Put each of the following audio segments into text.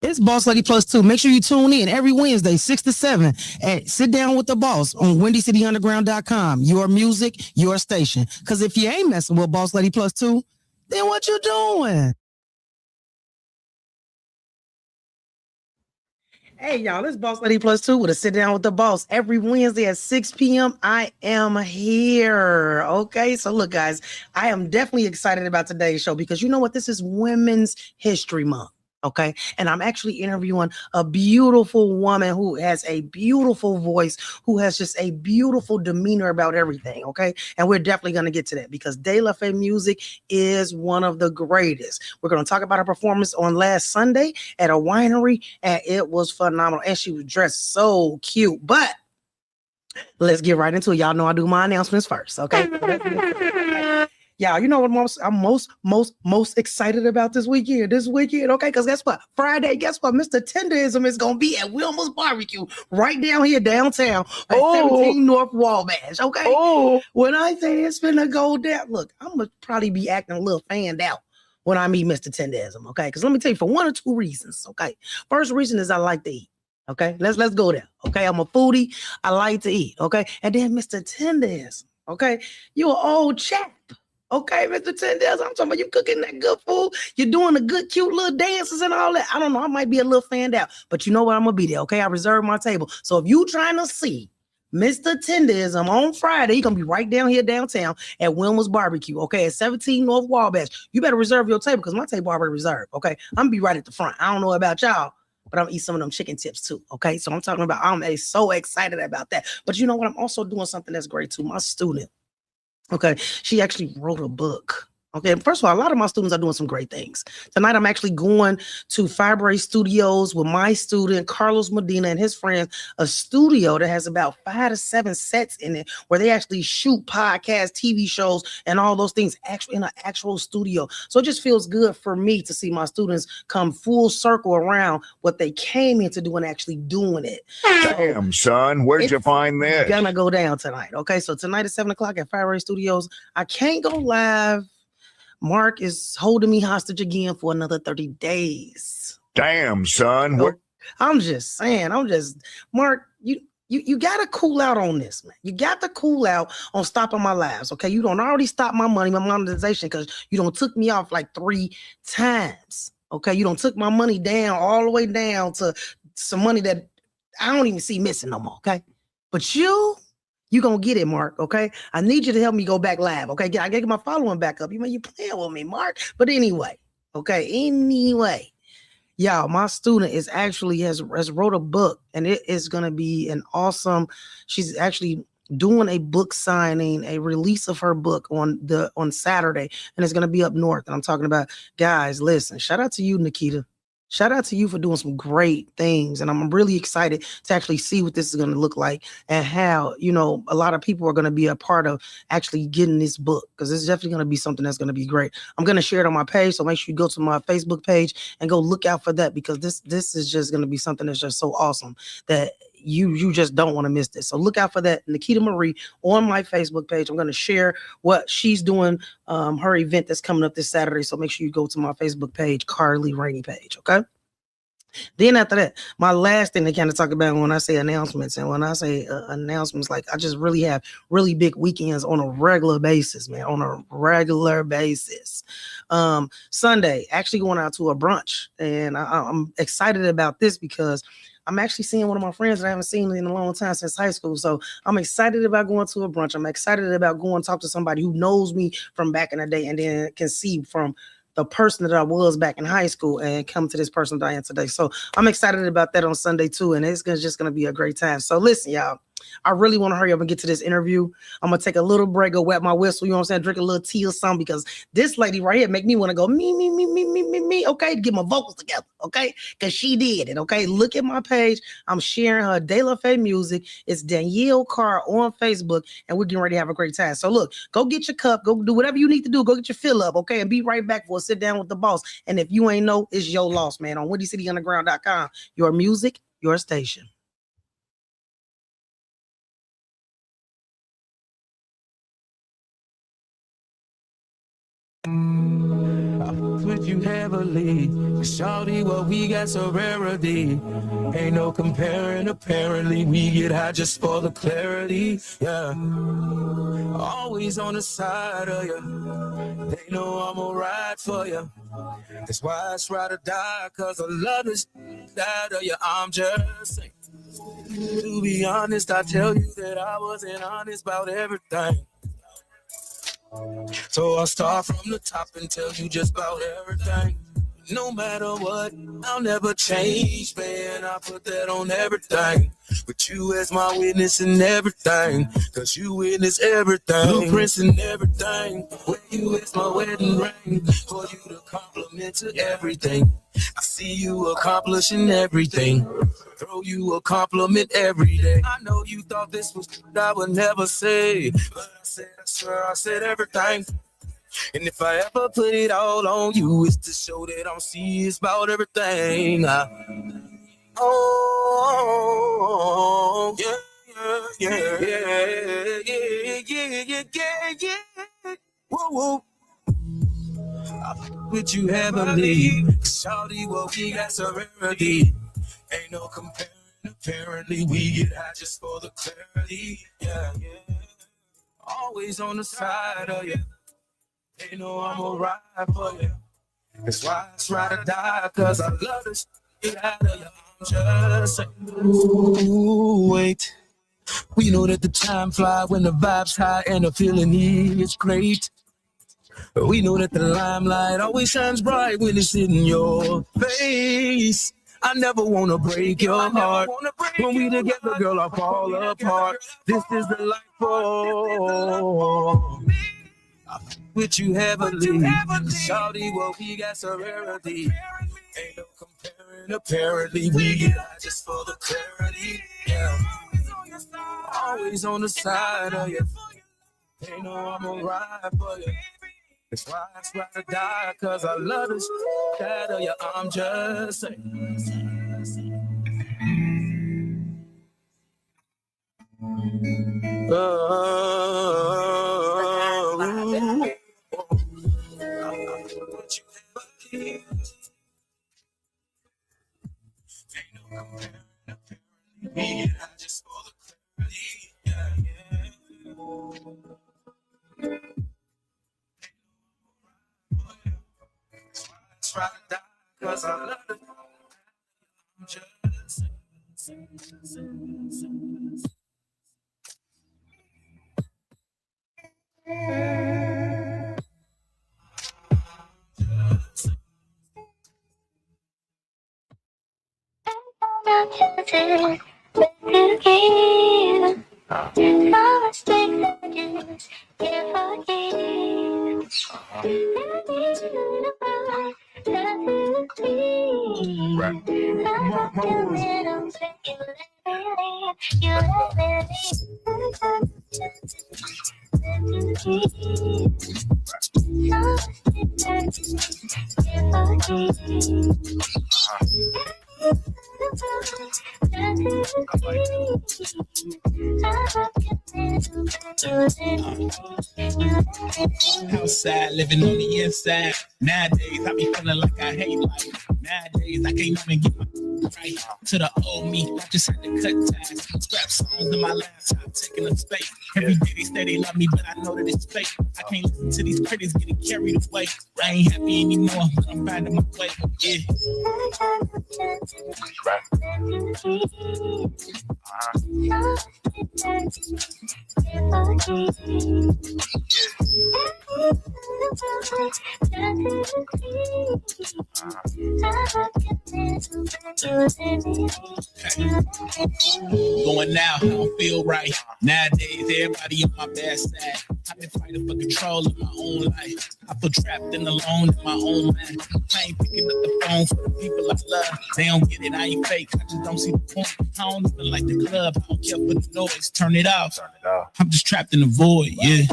It's Boss Lady Plus 2. Make sure you tune in every Wednesday, 6 to 7 at Sit Down with the Boss on WindyCityUnderground.com. Your music, your station. Because if you ain't messing with Boss Lady Plus 2, then what you doing? Hey, y'all, it's Boss Lady Plus 2 with a Sit Down with the Boss. Every Wednesday at 6 p.m., I am here. Okay, so look, guys, I am definitely excited about today's show because you know what? This is Women's History Month. Okay, and I'm actually interviewing a beautiful woman who has a beautiful voice, who has just a beautiful demeanor about everything. Okay, and we're definitely going to get to that because De La Fay music is one of the greatest. We're going to talk about her performance on last Sunday at a winery, and it was phenomenal. And she was dressed so cute. But let's get right into it. Y'all know I do my announcements first, okay? Y'all, you know what I'm most excited about this weekend? Okay? Because guess what? Friday, guess what? Mr. Tenderism is gonna be at Wilma's Barbecue right down here downtown at 17 North Wabash. Okay. When I say it's finna go down, look, I'm gonna probably be acting a little fanned out when I meet Mr. Tenderism, okay? Because let me tell you, for one or two reasons, okay. First reason is I like to eat. Okay, let's go there. Okay, I'm a foodie. I like to eat. Okay, and then Mr. Tenderism. Okay, you an old chap. Okay, Mr. Tendez, I'm talking about you cooking that good food. You're doing the good, cute little dances and all that. I don't know. I might be a little fanned out, but you know what? I'm going to be there. Okay, I reserved my table. So if you trying to see Mr. Tendism on Friday, you're going to be right down here downtown at Wilma's Barbecue. Okay, at 17 North Wabash. You better reserve your table because my table already reserved. Okay, I'm going to be right at the front. I don't know about y'all, but I'm gonna eat some of them chicken tips too. Okay, so I'm talking about, I'm so excited about that. But you know what? I'm also doing something that's great too. My student, okay, she actually wrote a book. Okay, first of all, a lot of my students are doing some great things. Tonight, I'm actually going to Fibre Studios with my student, Carlos Medina, and his friends, a studio that has about 5 to 7 sets in it where they actually shoot podcasts, TV shows, and all those things actually in an actual studio. So it just feels good for me to see my students come full circle around what they came here to do and actually doing it. Damn, son, where'd you find this? Gonna go down tonight. Okay, so tonight at 7 o'clock at Fire Ray Studios. I can't go live. Mark is holding me hostage again for another 30 days. Damn, son. I'm just saying, Mark, you gotta cool out on this, man. You got to cool out on stopping my lives. Okay, you don't already stop my money, my monetization, because you don't took me off like 3 times. Okay, you don't took my money down all the way down to some money that I don't even see missing no more. Okay, but you gonna get it, Mark. Okay, I need you to help me go back live. Okay, I gotta get my following back up. You playing with me, Mark? But anyway, y'all, my student is actually has wrote a book, and it is gonna be an awesome. She's actually doing a book signing, a release of her book on Saturday, and it's gonna be up north. And I'm talking about, guys, listen, shout out to you, Nikita. Shout out to you for doing some great things. And I'm really excited to actually see what this is going to look like and how, a lot of people are going to be a part of actually getting this book, because it's definitely going to be something that's going to be great. I'm going to share it on my page. So make sure you go to my Facebook page and go look out for that, because this is just going to be something that's just so awesome that you just don't want to miss this. So look out for that, Nikita Marie, on my Facebook page. I'm going to share what she's doing, her event that's coming up this Saturday. So make sure you go to my Facebook page, Carly Rainey page. Okay. Then after that, my last thing to kind of talk about when I say announcements, and when I say announcements, like I just really have really big weekends on a regular basis, man, on a regular basis. Sunday, actually going out to a brunch, and I'm excited about this because I'm actually seeing one of my friends that I haven't seen in a long time since high school. So I'm excited about going to a brunch. I'm excited about going to talk to somebody who knows me from back in the day and then can see from the person that I was back in high school and come to this person that I am today. So I'm excited about that on Sunday too. And it's just going to be a great time. So listen, y'all, I really want to hurry up and get to this interview. I'm going to take a little break, go wet my whistle, you know what I'm saying? Drink a little tea or something, because this lady right here make me want to go me, okay? To get my vocals together, okay? Because she did it, okay? Look at my page. I'm sharing her De La Fay music. It's Danielle Carr on Facebook, and we're getting ready to have a great time. So look, go get your cup, go do whatever you need to do, go get your fill up, okay? And be right back for a sit down with the boss. And if you ain't know, it's your loss, man, on WindyCityUnderground.com. Your music, your station. with you heavily. Shawty, what we got so rarity. Ain't no comparing, apparently. We get high just for the clarity. Yeah. Always on the side of you. They know I'm gonna ride for you. That's why it's ride or die, cause I love this side of you. I'm just saying. To be honest, I tell you that I wasn't honest about everything. So I'll start from the top and tell you just about everything. No matter what, I'll never change, man. I put that on everything. With you as my witness and everything. Cause you witness everything. Blueprints and everything. With you as my wedding ring. For you to compliment to everything. I see you accomplishing everything. Throw you a compliment every day. I know you thought this was I would never say. But I swear I said everything. And if I ever put it all on you, it's to show that I'm serious about everything. Oh, yeah, yeah, yeah, yeah, yeah, yeah, yeah, yeah. Whoa, whoa. I fuck with you heavily. Shawty, what we got so rarity. Ain't no comparing, apparently. We get high just for the clarity. Yeah, yeah. Always on the side of you. They know I'm gonna ride for you. That's why it's ride or die, cause I love this shit out of you. I'm just saying. Ooh, wait. We know that the time fly when the vibe's high and the feeling is great. We know that the limelight always shines bright when it's in your face. I never wanna break your heart. When we together, girl, I fall apart. This is the life for me. With you heavily. Shawty, what we got so rarity. Ain't no comparing, apparently. We get high just for the clarity. Yeah. Always on the side of you. They know I'm gonna ride for you. That's why it's ride or die, cause I love this side of you. I'm just saying. Just for the clarity. Yeah, yeah. Try to die, cause I love it. I'm just outside, living on the inside. Nowadays, I be feeling like I hate life. Nowadays, I can't even get my right to the old me. I just had to cut ties. Scrap songs in my laptop, taking up space. Every day they say they love me, but I know that it's fake. I can't listen to these critics getting carried away. I ain't happy anymore, but I'm finding my way. Yeah. Going now, I don't feel right. Nowadays, everybody on my bad side. I've been fighting for control of my own life. I feel trapped and alone in my own mind. I ain't picking up the phone for the people I love. They don't get it, I ain't fake. I just don't see the point. I don't even like the club. I don't care for the noise. Turn it off. I'm just trapped in the void, yeah.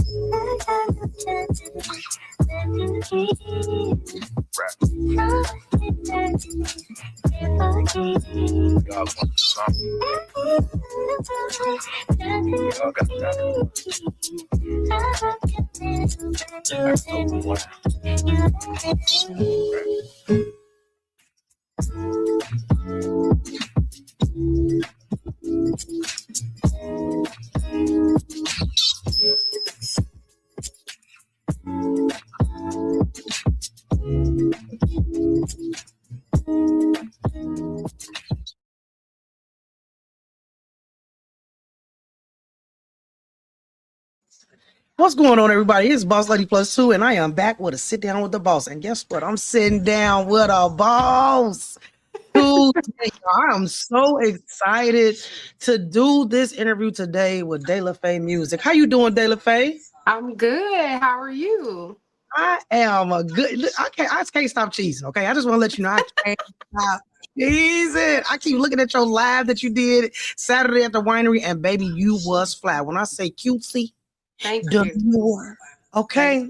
What's going on, everybody? It's Boss Lady Plus 2, and I am back with a sit down with the boss. And guess what? I'm sitting down with a boss. Today. I am so excited to do this interview today with De La Faye Music. How you doing, De La Faye? I'm good. How are you? I am a good. I can't stop cheesing. Okay, I just want to let you know I can't stop cheesing. I keep looking at your live that you did Saturday at the winery, and baby, you was fly. When I say cutesy. Thank you. Okay,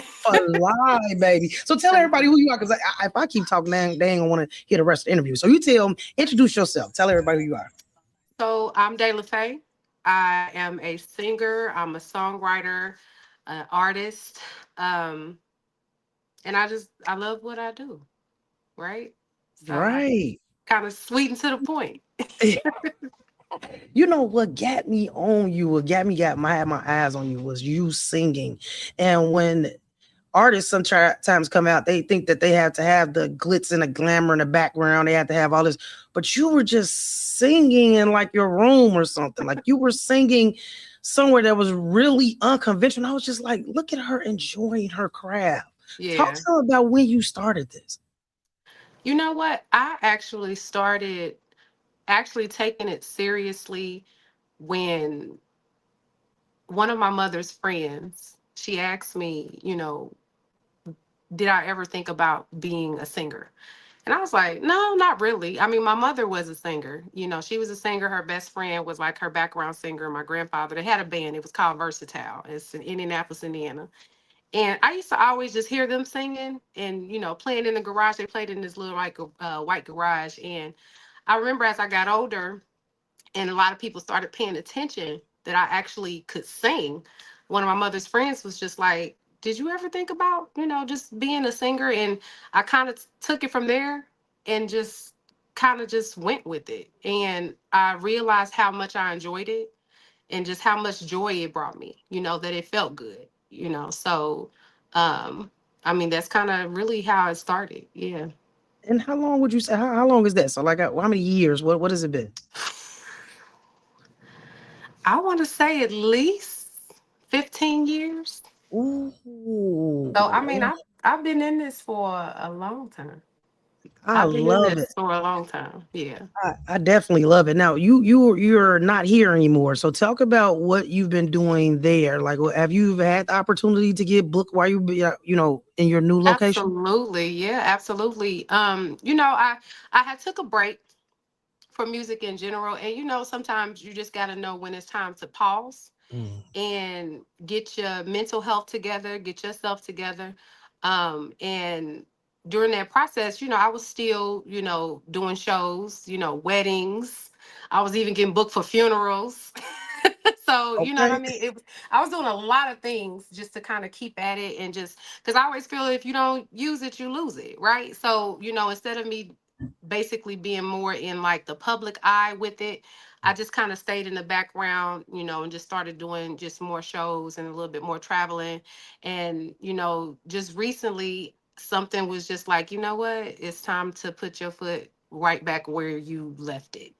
for lie, baby. So tell everybody who you are, because if I keep talking, they ain't gonna want to hear the rest of the interview. So you tell them, introduce yourself. Tell everybody who you are. So I'm De La Faye. I am a singer. I'm a songwriter, an artist, and I love what I do. Right. So Right. Kind of sweet and to the point. You know what got me on you, what got my eyes on you was you singing. And when artists sometimes come out, they think that they have to have the glitz and the glamour in the background. They have to have all this, but you were just singing in like your room or something. Like you were singing somewhere that was really unconventional. I was just like, look at her enjoying her craft. Yeah. Talk to her about when you started this. You know what? I actually started taking it seriously when one of my mother's friends, she asked me, did I ever think about being a singer? And I was like, no, not really. I mean, my mother was a singer. She was a singer. Her best friend was like her background singer. My grandfather, they had a band. It was called Versatile. It's in Indianapolis, Indiana. And I used to always just hear them singing and, playing in the garage. They played in this little like white garage. And I remember as I got older and a lot of people started paying attention that I actually could sing, one of my mother's friends was just like, did you ever think about, just being a singer? And I kind of took it from there and just kind of just went with it. And I realized how much I enjoyed it and just how much joy it brought me, that it felt good, So, I mean, that's kind of really how it started. Yeah. And how long would you say, how long is that? So like, how many years? What has it been? I want to say at least 15 years. Ooh. So I mean, I've been in this for a long time. I I've been in love it. this for a long time. Yeah. I definitely love it. Now you're not here anymore. So talk about what you've been doing there. Like, have you had the opportunity to get booked while you in your new location? Absolutely. Yeah, absolutely. I had took a break from music in general. And sometimes you just gotta know when it's time to pause and get your mental health together, get yourself together. And during that process, I was still, doing shows, weddings. I was even getting booked for funerals. So, you know what I mean? I was doing a lot of things just to kind of keep at it and just because I always feel if you don't use it, you lose it. Right. So, instead of me basically being more in like the public eye with it, I just kind of stayed in the background, and just started doing just more shows and a little bit more traveling. And, just recently something was just like, you know what, it's time to put your foot right back where you left it.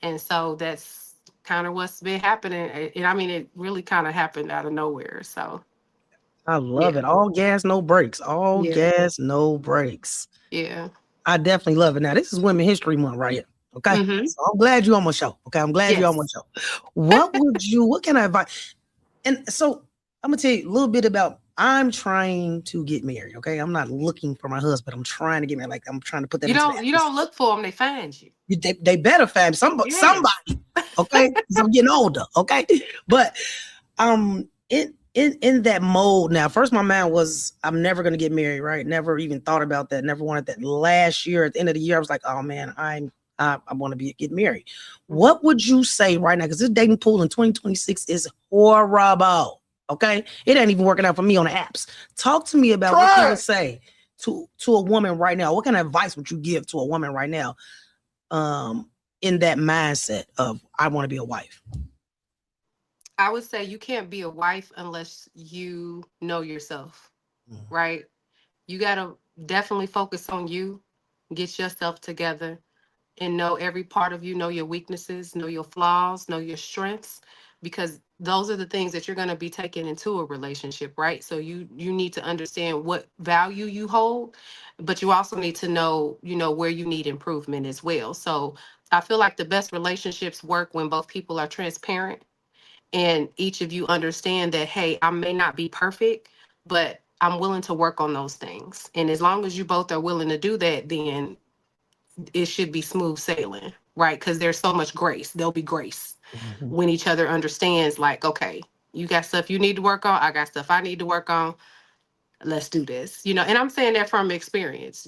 And so that's kind of what's been happening. And I mean, it really kind of happened out of nowhere. So I love it. All gas, no brakes. All Yeah. gas, no brakes. Yeah. I definitely love it. Now, this is Women History Month right here. Okay. Mhm. So I'm glad you're on my show. Okay. I'm glad you're on my show. What can I advise? And so I'm gonna tell you a little bit about I'm trying to get married. Okay. I'm not looking for my husband. I'm trying to get married. Like I'm trying to put that You don't look for them, they find you. They better find somebody. Yes. Somebody. Okay. Because I'm getting older. Okay. But in that mode now, first my mind was I'm never gonna get married, right? Never even thought about that, never wanted that. Last year at the end of the year, I was like, oh man, I want to get married. What would you say right now? Because this dating pool in 2026 is horrible. Okay, it ain't even working out for me on the apps. Talk to me about what you would say to a woman right now. What kind of advice would you give to a woman right now? In that mindset of I want to be a wife. I would say you can't be a wife unless you know yourself, right? You got to definitely focus on you, get yourself together, and know every part of you, know your weaknesses, know your flaws, know your strengths, because those are the things that you're going to be taking into a relationship, right? So you need to understand what value you hold, but you also need to know, where you need improvement as well. So I feel like the best relationships work when both people are transparent and each of you understand that, hey, I may not be perfect, but I'm willing to work on those things. And as long as you both are willing to do that, then it should be smooth sailing, right? Because there's so much grace. There'll be grace Mhm. when each other understands, like, okay, you got stuff you need to work on. I got stuff I need to work on. Let's do this, and I'm saying that from experience,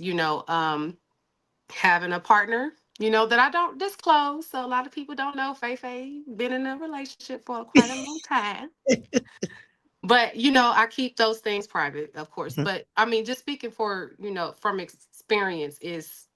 having a partner, that I don't disclose. So a lot of people don't know Faye Faye been in a relationship for quite a long time. But I keep those things private, of course. Mhm. But I mean, just speaking for from experience, is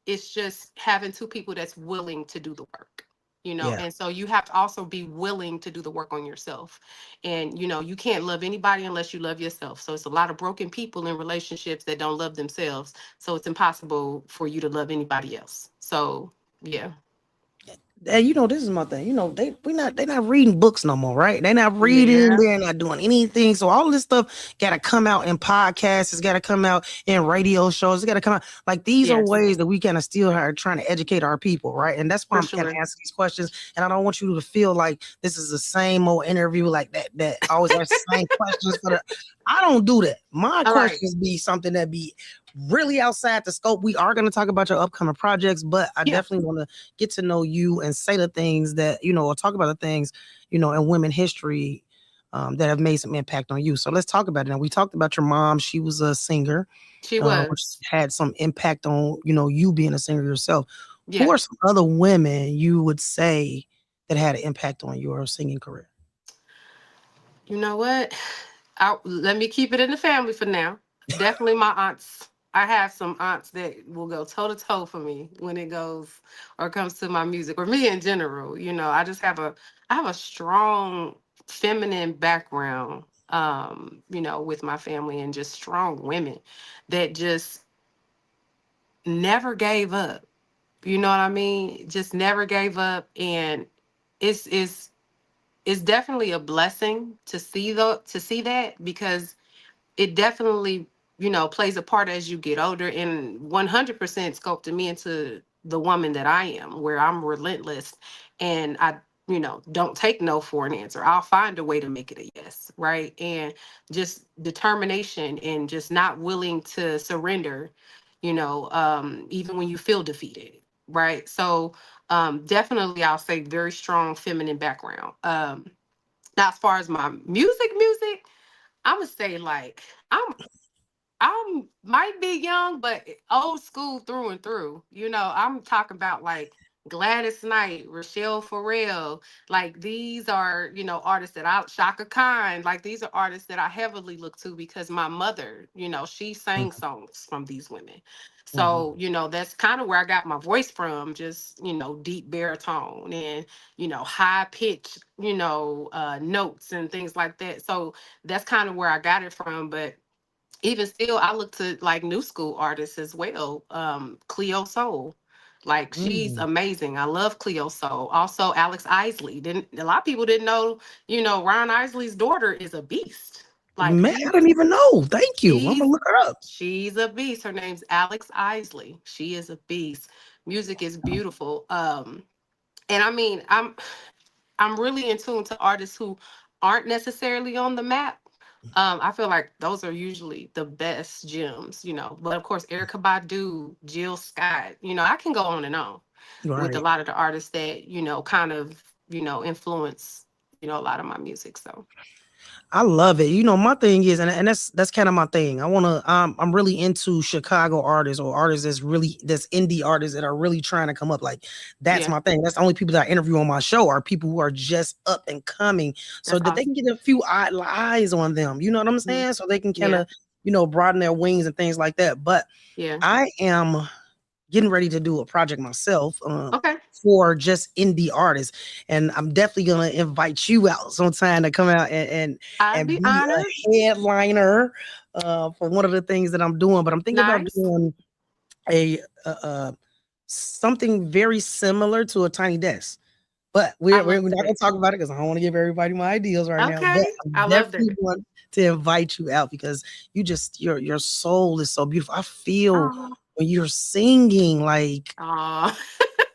it's just having two people that's willing to do the work. Yeah. And so you have to also be willing to do the work on yourself. And you can't love anybody unless you love yourself. So it's a lot of broken people in relationships that don't love themselves. So it's impossible for you to love anybody else. So yeah. And this is my thing. They're not reading books no more, right? They're not reading, Yeah, they're not doing anything. So all this stuff gotta come out in podcasts, it's gotta come out in radio shows, it's gotta come out. Like these are yes, ways that we kind of still are trying to educate our people, right? And that's why for I'm kind of sure. asking these questions. And I don't want you to feel like this is the same old interview like that always ask the same questions for the I don't do that. My All right. questions be something that be really outside the scope. We are going to talk about your upcoming projects, but I Yeah, definitely want to get to know you and say the things that, or talk about the things, in women history that have made some impact on you. So let's talk about it. Now, we talked about your mom. She was a singer, she which was. had some impact on, you being a singer yourself. Who Yeah. are some other women you would say that had an impact on your singing career? You know what? Let me keep it in the family for now. Definitely my aunts. I have some aunts that will go toe to toe for me when it goes or comes to my music or me in general. I have a strong feminine background, with my family and just strong women that just never gave up. You know what I mean? Just never gave up. And it's it's it's definitely a blessing to see that, because it definitely plays a part as you get older, and 100% sculpted me into the woman that I am, where I'm relentless and I don't take no for an answer. I'll find a way to make it a yes, right? And just determination and just not willing to surrender, even when you feel defeated, right? So definitely I'll say very strong feminine background. Now, as far as my music, I would say like I'm might be young, but old school through and through. I'm talking about like Gladys Knight, Rochelle Farrell. Like these are, artists that Shaka Khan. Like these are artists that I heavily look to because my mother, she sang songs from these women. Mhm. So, that's kind of where I got my voice from, just, deep baritone and, high pitch, notes and things like that. So that's kind of where I got it from. But even still, I look to like new school artists as well. Cleo Soul, like she's Mm. amazing. I love Cleo Soul. Also, Alex Isley. Didn't A lot of people didn't know? Ron Isley's daughter is a beast. Like Man, I didn't even know. Thank you. I'm gonna she's look her up. she's a beast. Her name's Alex Isley. She is a beast. Music is beautiful. And I mean, I'm really in tune to artists who aren't necessarily on the map. I feel like those are usually the best gems, But of course, Erica Badu, Jill Scott, I can go on and on with a Right. lot of the artists that, kind of, influence, a lot of my music. So I love it. You know, my thing is, and that's kind of my thing. I'm really into Chicago artists or artists that's indie artists that are really trying to come up. Like that's Yeah, my thing. That's the only people that I interview on my show are people who are just up and coming, so that's that they awesome. can get a few eyes on them. You know what I'm Mhm. saying? So they can kind Yeah, of broaden their wings and things like that. But yeah. I am getting ready to do a project myself Okay. for just indie artists, and I'm definitely gonna invite you out sometime to come out I'd and be be honored. a headliner for one of the things that I'm doing. But I'm thinking about Nice. doing a something very similar to a tiny desk. But I we're love not gonna that. talk about it because I don't want to give everybody my ideas right now. But Okay. I'm I love that. definitely want to invite you out because your soul is so beautiful. I feel Oh, when you're singing, like oh.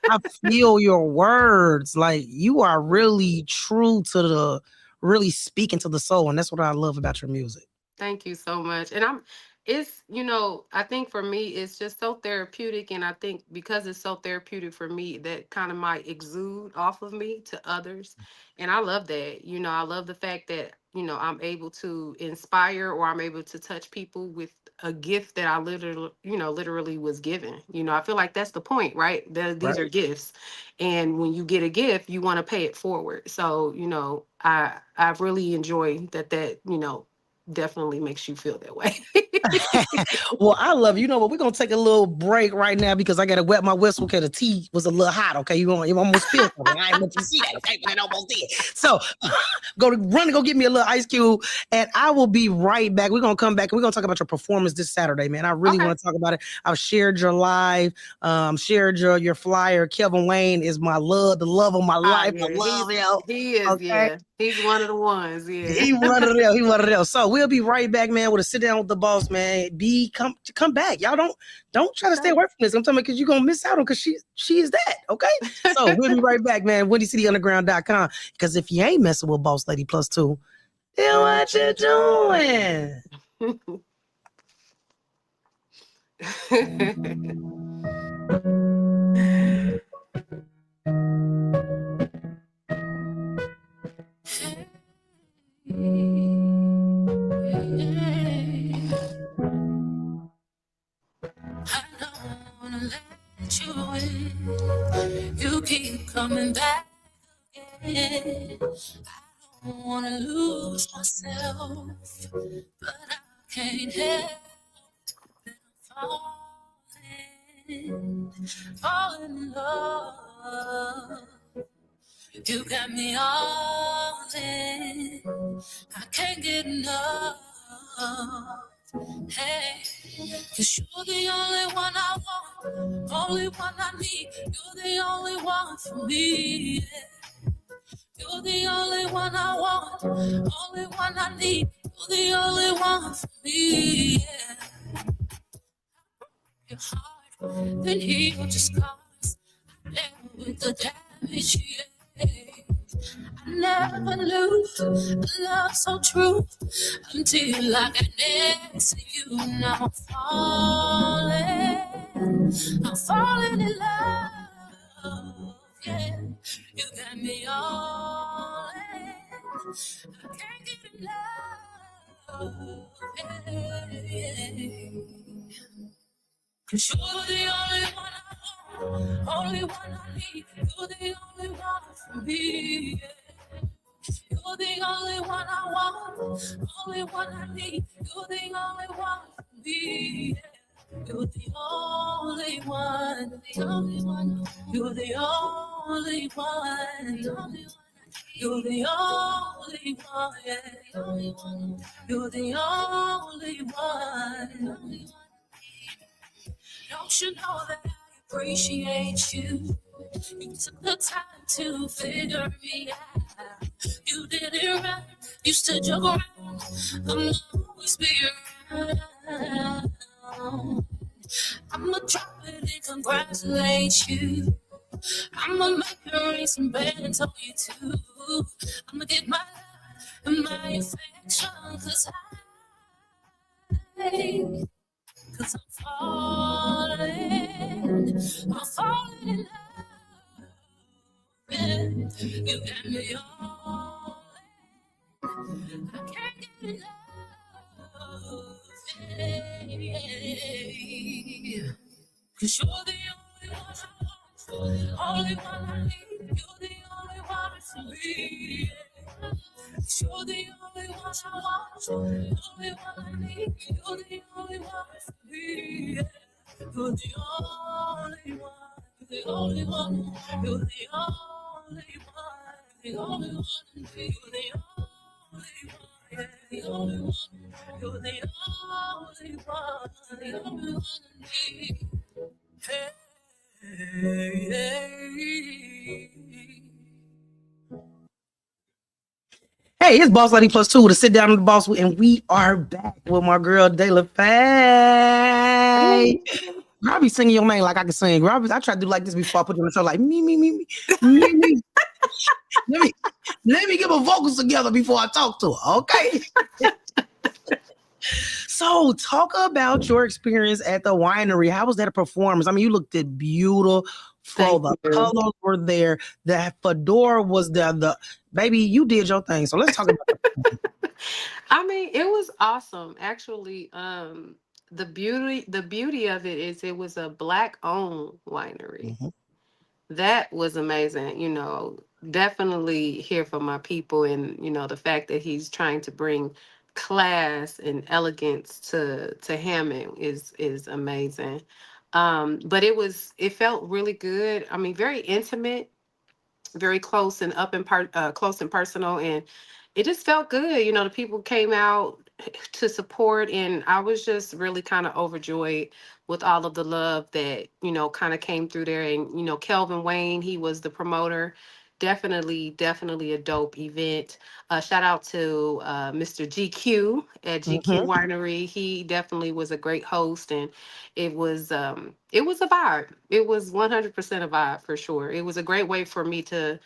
I feel your words. Like you are really true to really speaking to the soul. And that's what I love about your music. Thank you so much. And it's, I think for me, it's just so therapeutic. And I think because it's so therapeutic for me, that kind of might exude off of me to others. And I love that. I love the fact that, I'm able to inspire or I'm able to touch people with a gift that I literally was given. I feel like that's the point, right? These are Right. gifts. And when you get a gift, you want to pay it forward. So, I really enjoy that definitely makes you feel that way. Well, I love you. You know what? We're gonna take a little break right now because I gotta wet my whistle because the tea was a little hot. Okay, you almost spilled something. I didn't want you to see that. Okay, but it almost did. So run and go get me a little ice cube, and I will be right back. We're gonna come back and we're gonna talk about your performance this Saturday, man. I really Okay. want to talk about it. I've shared your live, shared your flyer. Kevin Wayne is the love of my Ah, life. I yeah. love him. He is, Okay. yeah. He's one of the ones, yeah. He one of them. He one of them. So we'll be right back, man. With a sit down with the boss, man. Come back. Y'all don't try to stay Okay. away from this. I'm talking about because you're gonna miss out on because she is that. Okay. So we'll be right back, man. WindyCityUnderground.com. Because if you ain't messing with Boss Lady Plus Two, then what you doing? I don't wanna let you in. You keep coming back again. I don't wanna lose myself, but I can't help falling in love. You got me all in. I can't get enough. Hey, 'cause you're the only one I want, only one I need. You're the only one for me. Yeah. You're the only one I want, only one I need. You're the only one for me. Yeah. Your heart, then heal just cause. Never with the damage. Yeah. I never knew a love so true until I got next to you. Now I'm falling in love. Yeah, you got me all in. I can't get enough. Yeah. 'Cause you're the only one I want, only one I need. You're the only one for me. Yeah. You're the only one I want, only one I need. You're the only one for me. Yeah. You're the only one, the only one. You're the only one, the only one. You're the only one, yeah. You're the only one. Don't you know that I appreciate you? You took the time to figure me out. You did it right. You stood your ground. I'm always be around. I'ma drop it and congratulate you. I'ma make her raise some bands on you too. I'ma get my love and my affection, cause I'm falling in love. Yeah. You got me all in. Cause you're the only one I need. You're the only one for me. Cause you're the only one I want, the only one I need. You're the only one for me. You're the only one, you're the only one, you're the only one, the only one I need. You're the only one, yeah, the only one, you're the only one, the only one I need. Hey, Hey, it's Boss Lady Plus Two to sit down with the boss, and we are back with my girl De La Faye. I be singing your name like I can sing. I tried to do like this before I put you on the show, like me. Let me get my vocals together before I talk to her, okay? So, talk about your experience at the winery. How was that a performance? I mean, you looked beautiful. The colors were there. The fedora was there. The baby, you did your thing. So let's talk about that. I mean, it was awesome. Actually, the beauty of it is it was a Black-owned winery. Mm-hmm. That was amazing. Definitely here for my people, and the fact that he's trying to bring class and elegance to Hammond is amazing. But it felt really good. I mean, very intimate, very close and close and personal, and it just felt good. The people came out to support, and I was just really kind of overjoyed with all of the love that kind of came through there. And Kelvin Wayne, he was the promoter. Definitely a dope event. Shout out to Mr. GQ at GQ Winery. He definitely was a great host, and it was a vibe. It was 100% a vibe for sure. It was a great way for me to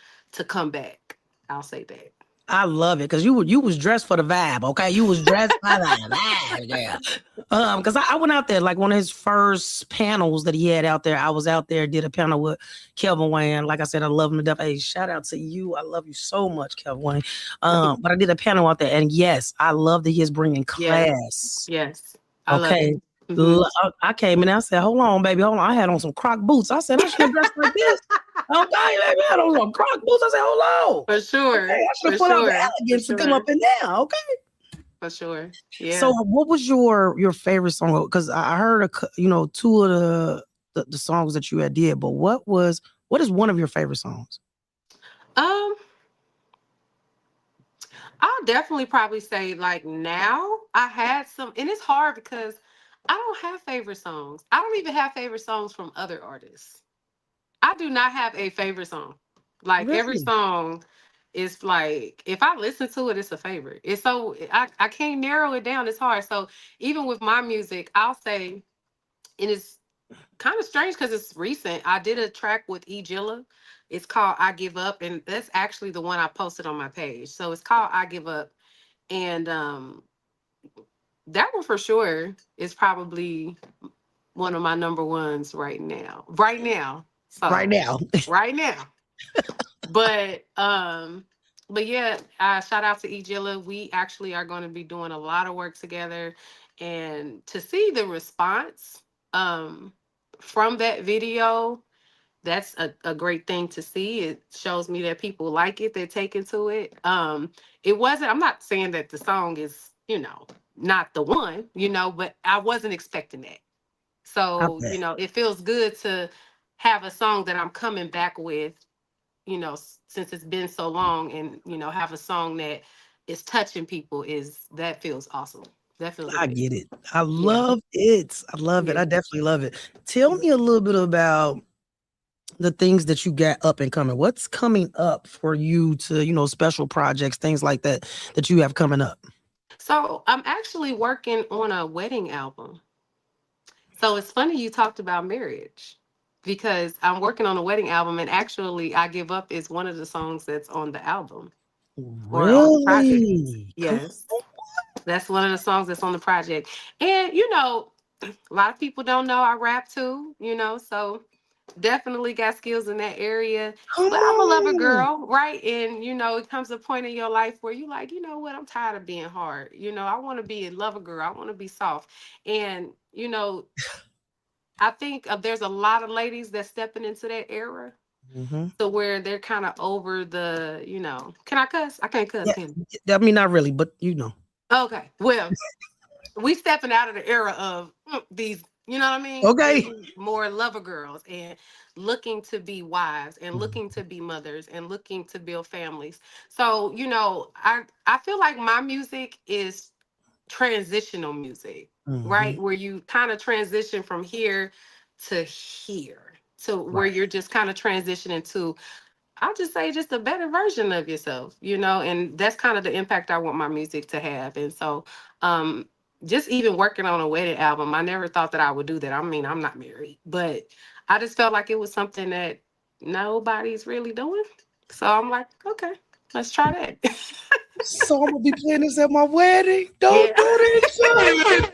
come back. I'll say that. I love it because you was dressed for the vibe, okay? You was dressed for the vibe, yeah. Because I went out there, like one of his first panels that he had out there. I was out there, did a panel with Kelvin Wayne. Like I said, I love him to death. Hey, shout out to you. I love you so much, Kelvin Wayne. But I did a panel out there, and yes, I love that he is bringing class. Yes. I love it. I came in and I said, hold on, baby, hold on. I had on some Croc boots. I said, I should have dressed like this. Okay, baby, I had on some Croc boots. I said, hold on. For sure. Okay, I should have put out the elegance to come up in there. Okay. For sure. Yeah. So what was your favorite song? Because I heard two of the songs that you had did, but what is one of your favorite songs? I'll definitely probably say like now I had some, and it's hard because I don't have favorite songs. I don't even have favorite songs from other artists. I do not have a favorite song. Like every song is like, if I listen to it, it's a favorite. It's so I can't narrow it down. It's hard. So even with my music, I'll say, and it's kind of strange because it's recent. I did a track with Egilla. It's called I Give Up, and that's actually the one I posted on my page. So it's called I Give Up. And that one for sure is probably one of my number ones right now. So, right now. But yeah, shout out to Egilla. We actually are going to be doing a lot of work together, and to see the response from that video, that's a great thing to see. It shows me that people like it, they're taking to it. I'm not saying that the song is, not the one, but I wasn't expecting that. So, it feels good to have a song that I'm coming back with, since it's been so long, and, have a song that is touching people that feels awesome. That feels amazing. I get it. I love it. I love it. I definitely love it. Tell me a little bit about the things that you got up and coming. What's coming up for you to, special projects, things like that you have coming up? So I'm actually working on a wedding album. So it's funny you talked about marriage, because I'm working on a wedding album, and actually I Give Up is one of the songs that's on the album. Really? Or on the project. Yes. That's one of the songs that's on the project. And, a lot of people don't know I rap too, so definitely got skills in that area. Come But I'm a lover on. girl, right? And it comes a point in your life where you like, you know what, I'm tired of being hard. I want to be a lover girl. I want to be soft. And I think there's a lot of ladies that's stepping into that era. Mm-hmm. So where they're kind of over can I cuss? I can't cuss, Yeah, can I mean, not really, but I? Okay. Well, we stepping out of the era of these, you know what I mean? Okay. More lover girls and looking to be wives and looking to be mothers and looking to build families. So, I feel like my music is transitional music, Mm-hmm. right? Where you kind of transition from here to here to where Right. you're just kind of transitioning to, I'll just say, just a better version of yourself, and that's kind of the impact I want my music to have. And so, um, just even working on a wedding album, I never thought that I would do that. I mean, I'm not married, but I just felt like it was something that nobody's really doing. So I'm like, okay, let's try that. So I'm gonna be playing this at my wedding. Don't Yeah. do this, son.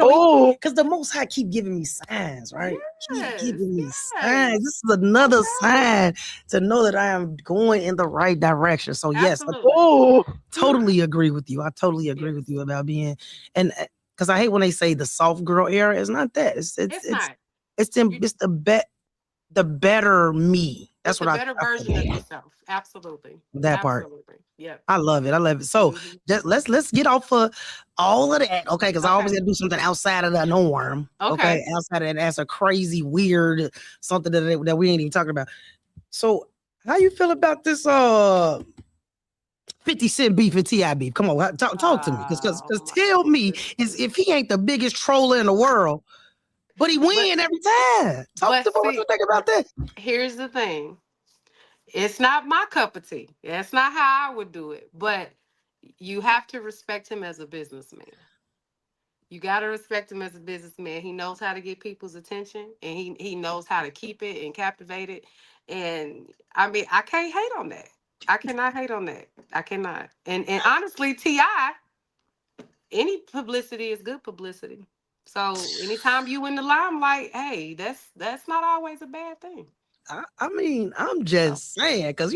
Oh, Because the Most High keep giving me signs, right? Keep Yes, giving me yes. signs. This is another Okay. sign to know that I am going in the right direction. So yes, I Absolutely. totally agree with you. I totally agree with Yes. you about being, and because I hate when they say the soft girl era. It's not that. It's not. It's the better me. That's It's a what I better feel version of about yourself. Absolutely. that part. Absolutely. Yep. I love it. I love it. So Mhm. just let's get off of all of that, okay? Because I always Okay. got to do something outside of the norm, okay? Okay. Outside of that, that's a crazy, weird something that we ain't even talking about. So how you feel about this 50 Cent beef and Ti beef? Come on, talk to me, because Oh my tell me is goodness. if he ain't the biggest troller in the world, but he But win every time. Talk but to me. What you see, think about that? here's the thing. It's not my cup of tea. That's not how I would do it. But you have to respect him as a businessman. You got to respect him as a businessman. He knows how to get people's attention and he knows how to keep it and captivate it. And I mean, I can't hate on that. I cannot hate on that. I cannot. And honestly, T.I., any publicity is good publicity. So anytime you in the limelight, hey, that's not always a bad thing. I mean, I'm So just saying, because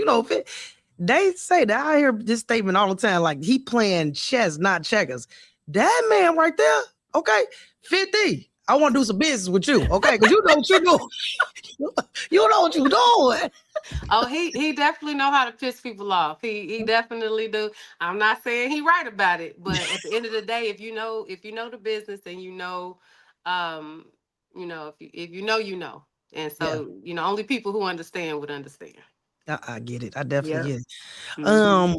they say that I hear this statement all the time, like he playing chess, not checkers. That man right there, okay, 50. I want to do some business with you, okay? Because you know what you do. You know what you doing. oh, he definitely know how to piss people off. He definitely do. I'm not saying he right about it, but at the end of the day, if you know the business and um, if you know. And Yeah, so, only people who understand would understand. I get it. I definitely Yep. get it. Hmm.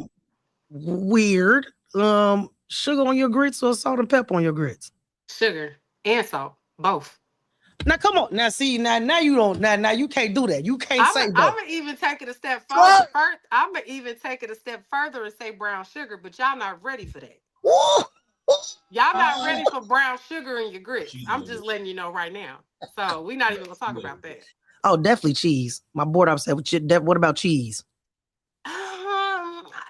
Weird. Sugar on your grits or salt and pepper on your grits? Sugar and salt, both. Now come on. Now see, now you don't now you can't do that. You can't I'm say both. I'm even take it a step further. What? I'm gonna even take it a step further and say brown sugar, but y'all not ready for that. Woo! Y'all not ready for brown sugar in your grits. I'm just letting you know right now. So we're not even gonna talk about that. Oh, definitely cheese. My board upset with you. What about cheese?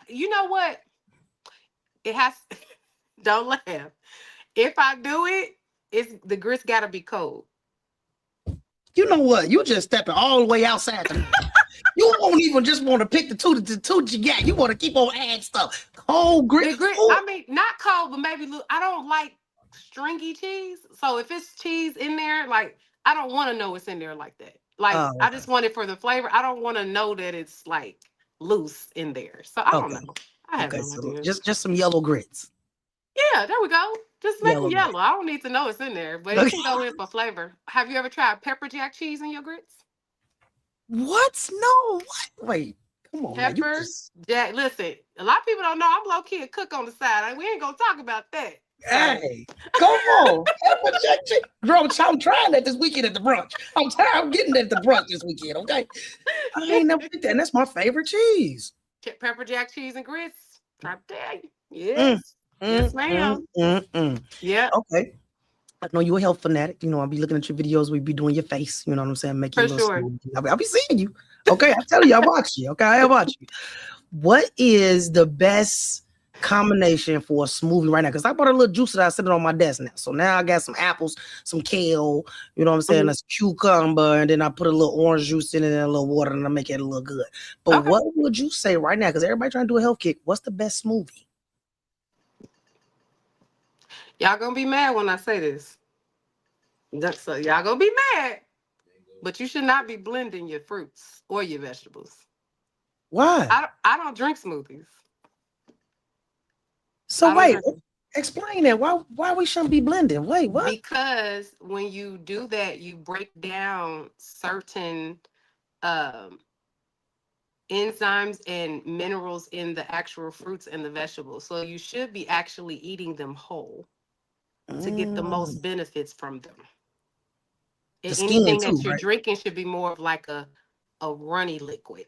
You know what? It has. Don't laugh. If I do it, the grits gotta be cold. You know what? You just stepping all the way outside. You won't even just want to pick the two you got. You want to keep on adding stuff. Cold grit. The grit. Ooh. I mean, not cold, but maybe I don't like stringy cheese. So if it's cheese in there, like I don't want to know what's in there like that. Like Oh, I okay. just want it for the flavor. I don't want to know that it's like loose in there. So I don't Okay. know. I have Okay. no So idea. just some yellow grits. Yeah, there we go. Just make them Yellow grits. yellow. I don't need to know it's in there, but it Okay. can go in for flavor. Have you ever tried pepper jack cheese in your grits? What? No. What? Wait. Come on now. You Pepper just. jack. Listen, a lot of people don't know I'm low key a cook on the side. We ain't gonna talk about that. So Hey, come on. Pepper jack cheese. Bro, I'm trying that this weekend at the brunch. I'm getting that at the brunch this weekend, okay? I ain't never picked that. And that's my favorite cheese. pepper jack cheese and grits. Try to tell you. Mm, Yes. mm, Yes, mm, ma'am. mm. Yeah, Okay. I know you're a health fanatic. I'll be looking at your videos. We be doing your face. You know what I'm saying? Make you a for little sure. smooth. I'll be seeing you. Okay. I tell you, I watch you. Okay. I watch you. What is the best combination for a smoothie right now? Because I bought a little juice that I sitting on my desk now. So now I got some apples, some kale, you know what I'm saying? That's cucumber, and then I put a little orange juice in it and a little water, and I make it a little good. But what would you say right now? Because everybody trying to do a health kick. What's the best smoothie? Y'all gonna be mad when I say this. So y'all gonna be mad. But you should not be blending your fruits or your vegetables. Why? I don't drink smoothies. So wait, explain that. Why we shouldn't be blending? Wait, what? Because when you do that, you break down certain enzymes and minerals in the actual fruits and the vegetables. So you should be actually eating them whole to get the most benefits from them. And anything that you're drinking should be more of like a runny liquid.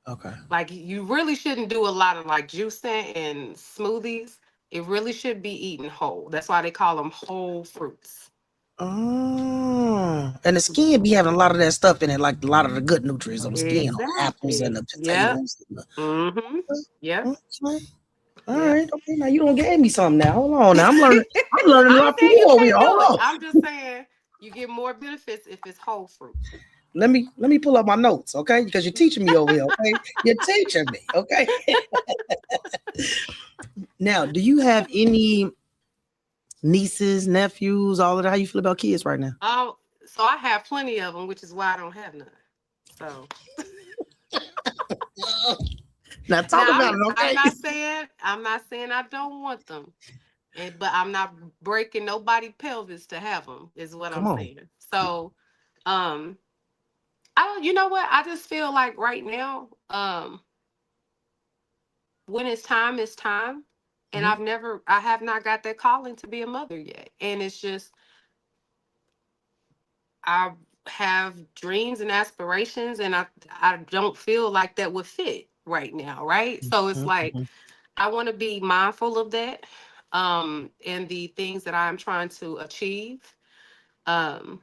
Okay. Like you really shouldn't do a lot of like juicing and smoothies. It really should be eaten whole. That's why they call them whole fruits. Oh, and the skin be having a lot of that stuff in it, like a lot of the good nutrients on the skin, on the apples and the potatoes. Yeah. Okay. All right. Okay. Now you don't gave me something now. Hold on. Now I'm learning a lot from you over here. Hold on. I'm just saying you get more benefits if it's whole fruit. Let me pull up my notes, okay? Because you're teaching me over here, okay? You're teaching me, okay? Now, do you have any nieces, nephews, all of that? How you feel about kids right now? Oh, so I have plenty of them, which is why I don't have none. So now talk about it, okay? I'm not saying I don't want them, but I'm not breaking nobody's pelvis to have them. Is what I'm saying. So, you know what? I just feel like right now, when it's time, it's time. And I have not got that calling to be a mother yet. And it's just, I have dreams and aspirations, and I don't feel like that would fit right now. Right. So it's like, I want to be mindful of that, and the things that I'm trying to achieve. So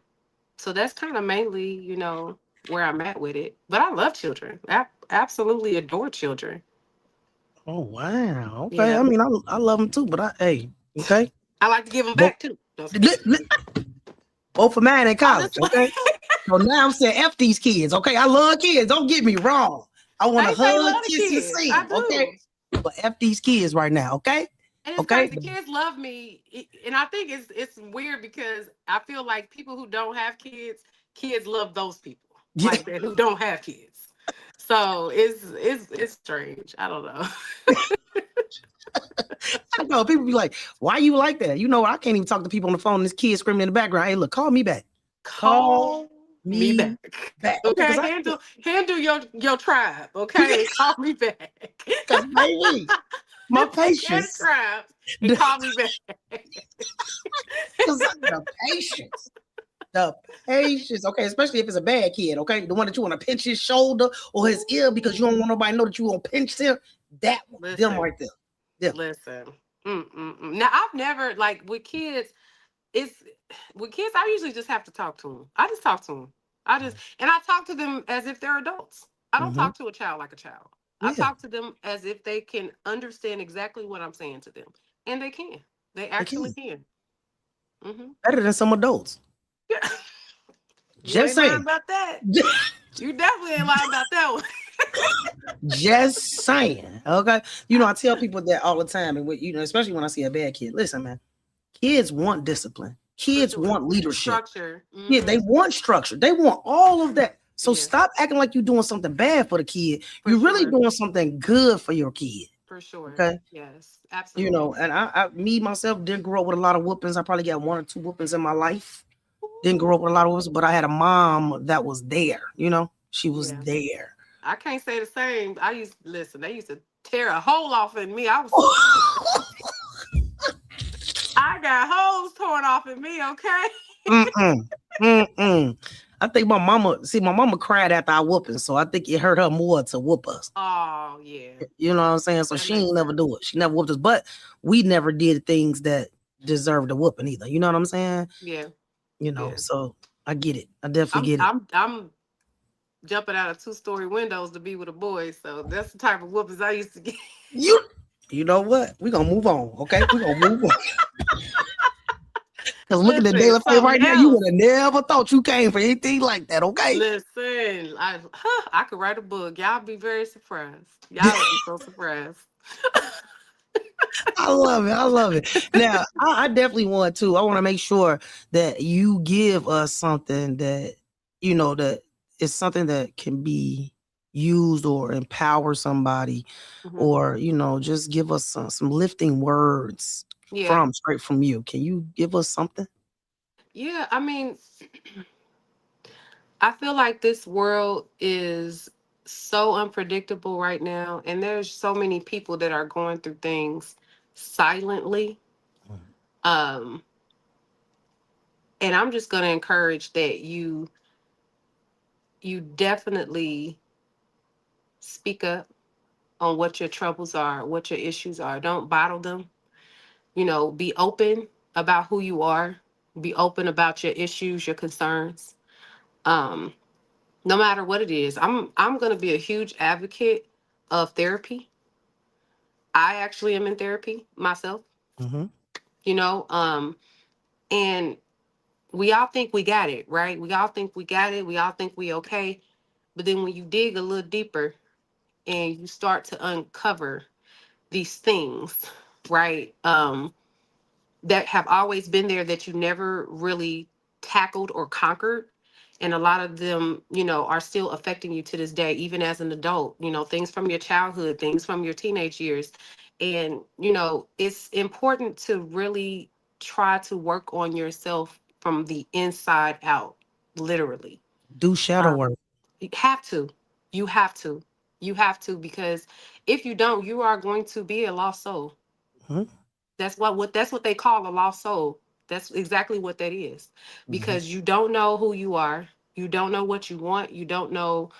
that's kind of mainly, you know, where I'm at with it. But I love children. I absolutely adore children. Oh wow. Okay. Yeah. I mean, I love them too, but okay. I like to give them back too. Both of mine in college, okay? So now I'm saying F these kids, okay? I love kids. Don't get me wrong. I want to hug, kiss, and sing, okay? But F these kids right now, okay? And it's crazy. The kids love me, and I think it's weird because I feel like people who don't have kids love those people like that who don't have kids. So it's strange. I don't know. I know people be like, "Why you like that?" You know, I can't even talk to people on the phone. And this kid screaming in the babackground. Hey, look, call me back. Call me back. Okay, handle your tribe. Okay, call me back. Because baby, my patience. Tribe and call me back. Because the patience. The patience, okay, especially if it's a bad kid, okay, the one that you want to pinch his shoulder or his ear because you don't want nobody to know that you want to pinch him. That them right there. Them. Listen, now I've never like with kids. I usually just have to talk to them. I just talk to them. I talk to them as if they're adults. I don't talk to a child like a child. Yeah. I talk to them as if they can understand exactly what I'm saying to them, and they can. They actually can. Better than some adults. Yeah. Just saying about that. You definitely ain't lying about that one. Just saying. Okay. You know, I tell people that all the time, and you know, especially when I see a bad kid. Listen, man, kids want discipline. Kids want leadership. Structure. Yeah, they want structure. They want all of that. So stop acting like you're doing something bad for the kid. You're really doing something good for your kid. For sure. Okay. Yes, absolutely. You know, and I myself didn't grow up with a lot of whoopings. I probably got 1 or 2 whoopings in my life. Didn't grow up with a lot of whoopings, but I had a mom that was there. You know, she was there. I can't say the same. They used to tear a hole off in me. I got holes torn off in me, okay? I think my mama cried after our whooping, so I think it hurt her more to whoop us. Oh, yeah. You know what I'm saying? So she ain't never do it. She never whooped us, but we never did things that deserved a whooping either. You know what I'm saying? Yeah. You know, so I get it. I definitely get it. I'm jumping out of 2-story windows to be with a boy, so that's the type of whoopings I used to get. You know what? We're gonna move on, okay? We're gonna move on. Because look at the daily life right now, you would have never thought you came for anything like that, okay? Listen, I could write a book. Y'all be very surprised. Y'all would be so surprised. I love it. I love it. Now, I definitely want to. I want to make sure that you give us something that, that is something that can be used or empower somebody, or, just give us some lifting words straight from you. Can you give us something? Yeah, I mean, I feel like this world is so unpredictable right now, and there's so many people that are going through things silently. And I'm just going to encourage that you definitely speak up on what your troubles are, what your issues are. Don't bottle them. Be open about who you are. Be open about your issues, your concerns. No matter what it is. I'm going to be a huge advocate of therapy. I actually am in therapy myself. And we all think we got it, right? We all think we got it. We all think we okay. But then when you dig a little deeper and you start to uncover these things, right? That have always been there that you never really tackled or conquered. And a lot of them, are still affecting you to this day, even as an adult, things from your childhood, things from your teenage years. And, it's important to really try to work on yourself from the inside out, literally. Do shadow work. You have to. You have to. You have to, because if you don't, you are going to be a lost soul. That's what they call a lost soul. That's exactly what that is. Because you don't know who you are. You don't know what you want. You don't know,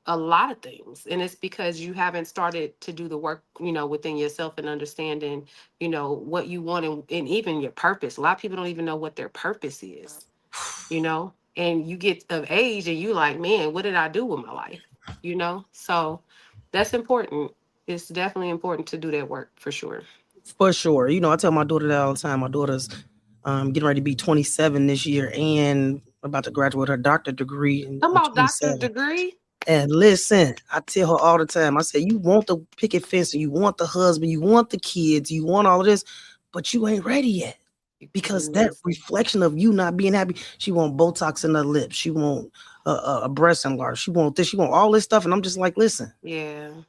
a lot of things. And it's because you haven't started to do the work, within yourself and understanding, what you want and even your purpose. A lot of people don't even know what their purpose is, and you get of age and you like, man, what did I do with my life? So that's important. It's definitely important to do that work for sure. For sure. I tell my daughter that all the time. My daughter's getting ready to be 27 this year and about to graduate her doctorate degree in Come on, 27. doctorate degree. And listen, I tell her all the time, I say, you want the picket fence, you want the husband, you want the kids, you want all of this, but you ain't ready yet. Because that reflection of you not being happy, she want Botox in her lips, she want a breast enlargement, she want this, she want all this stuff. And I'm just like, listen,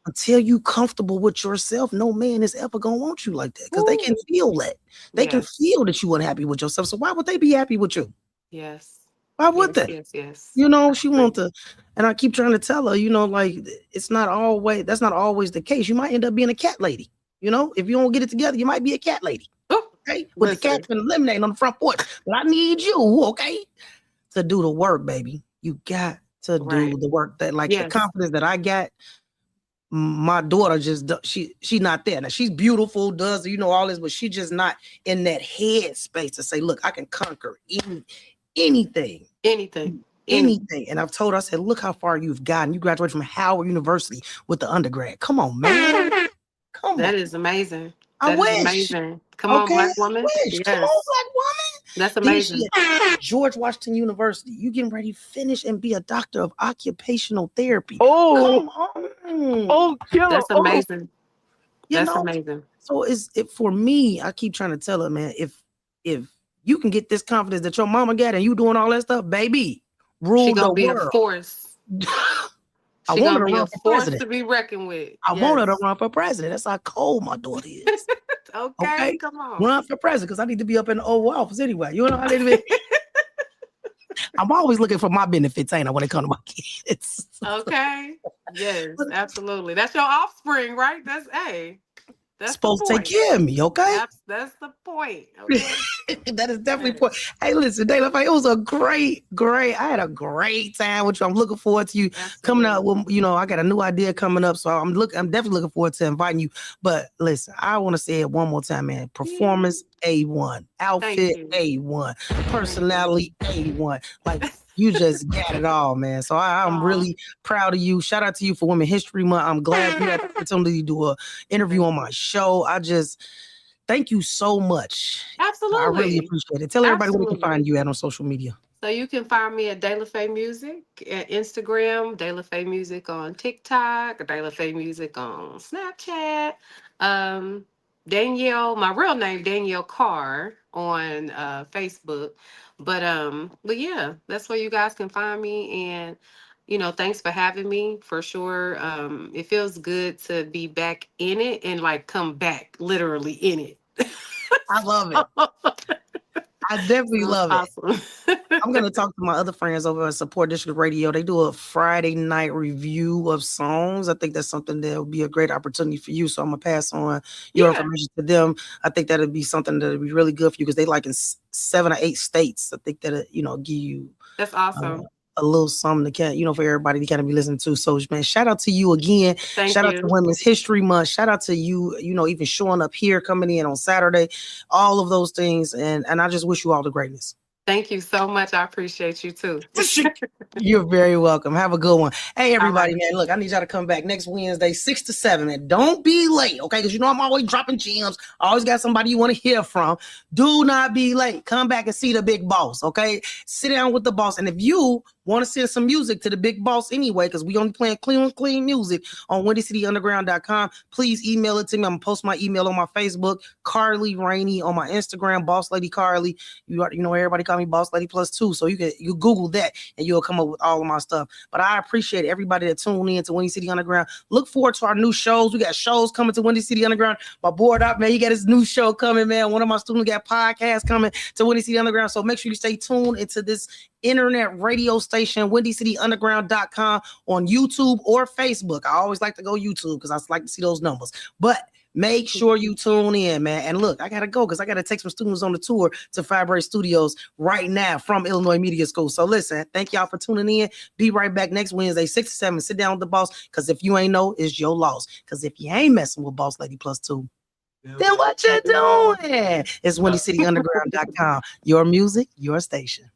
until you comfortable with yourself, no man is ever gonna want you like that, because they can feel that. They can feel that you unhappy with yourself. So why would they be happy with you? Yes. Why would they? Yes. She want to, and I keep trying to tell her, like, that's not always the case. You might end up being a cat lady. If you don't get it together, you might be a cat lady. Okay, with the cat and lemonade on the front porch. But I need you, okay, to do the work, baby. You got to do the work. That, like, the confidence that I got. My daughter she not there. Now she's beautiful, does all this, but she just not in that head space to say, look, I can conquer anything. And I've told her, I said, look how far you've gotten. You graduated from Howard University with the undergrad. Come on, man. Come on. That is amazing. I wish. Amazing. Come on, Black woman. Yes. Come on, Black woman. That's amazing. George Washington University. You getting ready to finish and be a doctor of occupational therapy. Oh, come on. That's amazing. That's amazing. So for me, I keep trying to tell her, man, if you can get this confidence that your mama got and you doing all that stuff, baby, rule the world. A force. I want her to run for president. To be reckoned with. I want her to run for president. That's how cold my daughter is. Okay, come on. Run for president, because I need to be up in the Oval Office anyway. You know how I need to be. I'm always looking for my benefits, ain't I, when it comes to my kids. Okay. Yes, absolutely. That's your offspring, right? That's supposed to take care of me, okay? That's the point. Okay. That is definitely point. Hey, listen, Dayla, it was a great. I had a great time with you. I'm looking forward to you coming out with, I got a new idea coming up, so I'm definitely looking forward to inviting you. But listen, I want to say it one more time, man. Performance A1, outfit A1, personality A1. Like, You just got it all, man. So I'm really proud of you. Shout out to you for Women History Month. I'm glad you had the opportunity to do an interview on my show. Thank you so much. Absolutely. I really appreciate it. Tell everybody where they can Absolutely. find you at on social media. So you can find me at De La Fay Music at Instagram, De La Fay Music on TikTok, De La Fay Music on Snapchat. Danielle, my real name Danielle Carr on Facebook. But yeah, that's where you guys can find me. And thanks for having me for sure. It feels good to be back in it and like come back literally in it. I love it. I definitely love it. Awesome. I'm going to talk to my other friends over at Support District Radio. They do a Friday night review of songs. I think that's something that would be a great opportunity for you. So I'm going to pass on your information to them. I think that would be something that would be really good for you because they like in 7 or 8 states. I think that, give you. That's awesome. A little something to for everybody to kind of be listening to. So, man, shout out to you again. Shout out to Women's History Month. Shout out to you, even showing up here, coming in on Saturday, all of those things. And I just wish you all the greatness. Thank you so much. I appreciate you too. You're very welcome. Have a good one. Hey, everybody, man, look, I need y'all to come back next Wednesday, 6 to 7. And don't be late, okay? Because I'm always dropping gems. I always got somebody you want to hear from. Do not be late. Come back and see the big boss, okay? Sit down with the boss. And if you want to send some music to the big boss anyway, because we only playing clean music on WindyCityUnderground.com, please email it to me. I'm going to post my email on my Facebook, Carly Rainey on my Instagram, Boss Lady Carly. Everybody call me Boss Lady +2. So you Google that and you'll come up with all of my stuff. But I appreciate everybody that tuned in to Windy City Underground. Look forward to our new shows. We got shows coming to Windy City Underground. My board up, man. He got his new show coming, man. One of my students got podcasts coming to Windy City Underground. So make sure you stay tuned into this internet radio station, WindyCityUnderground.com on YouTube or Facebook. I always like to go YouTube because I like to see those numbers. But make sure you tune in, man. And look, I got to go because I got to take some students on the tour to Fabre Studios right now from Illinois Media School. So listen, thank y'all for tuning in. Be right back next Wednesday, 6 to 7. Sit down with the boss because if you ain't know, it's your loss. Because if you ain't messing with Boss Lady +2, then what you doing? It's WindyCityUnderground.com. Your music, your station.